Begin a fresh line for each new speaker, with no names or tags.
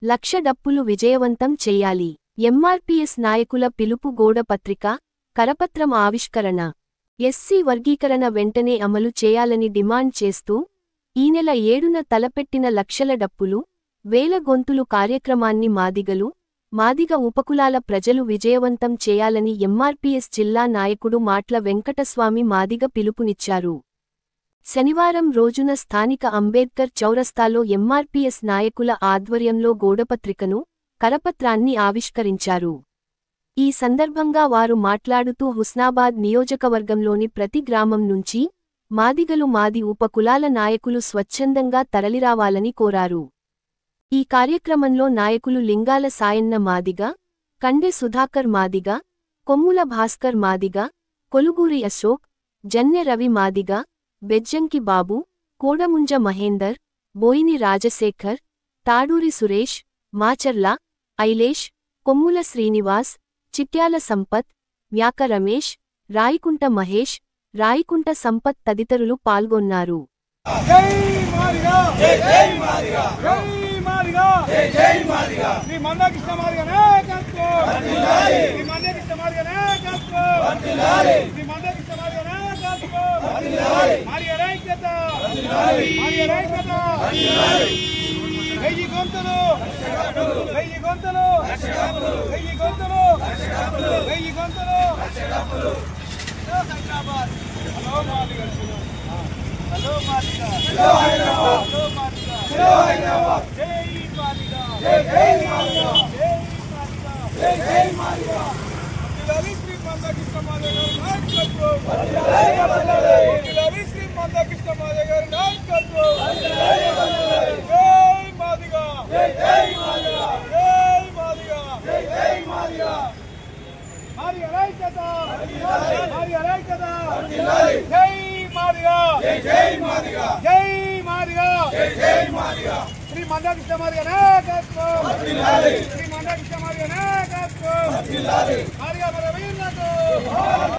లక్ష డప్పులు విజయవంతం చెయ్యాలి. ఎంఆర్పీఎస్ నాయకుల పిలుపు గోడ పత్రిక, కరపత్రం ఆవిష్కరణ. ఎస్సీ వర్గీకరణ వెంటనే అమలు చేయాలని డిమాండ్ చేస్తూ ఈ నెల 7న తలపెట్టిన లక్షల డప్పులు, వేల గొంతులు కార్యక్రమాన్ని మాదిగ ఉపకులాల ప్రజలు విజయవంతం చేయాలని ఎంఆర్పీఎస్ జిల్లా నాయకుడు మాట్ల వెంకటస్వామి మాదిగ పిలుపునిచ్చారు. శనివారం రోజున స్థానిక అంబేద్కర్ చౌరస్తాలో ఎంఆర్పీఎస్ నాయకుల ఆధ్వర్యంలో గోడపత్రికను, కరపత్రాన్ని ఆవిష్కరించారు. ఈ సందర్భంగా వారు మాట్లాడుతూ హుస్నాబాద్ నియోజకవర్గంలోని ప్రతి గ్రామం నుంచి మాదిగలు మాది ఉపకులాల నాయకులు స్వచ్ఛందంగా తరలిరావాలని కోరారు. ఈ కార్యక్రమంలో నాయకులు లింగాల సాయన్న మాదిగ, కండె సుధాకర్ మాదిగ, కొమ్ముల భాస్కర్ మాదిగ, కొలుగూరి అశోక్, జన్నె రవి మాదిగ, బెజ్జంకి బాబు, కోడముంజ మహేందర్, బోయిని రాజశేఖర్, తాడూరి సురేష్, మాచర్ల ఐలేష్, కొమ్ముల శ్రీనివాస్, చిట్యాల సంపత్, మ్యాక రమేష్, రాయికుంట మహేష్, రాయికుంట సంపత్ తదితరులు పాల్గొన్నారు.
శ్రీ మందకృష్ణ మాదిగ నాయకత్వం, శ్రీ మందకృష్ణ మాదిగ నాయకత్వం, మాదిగ మన వీరులకు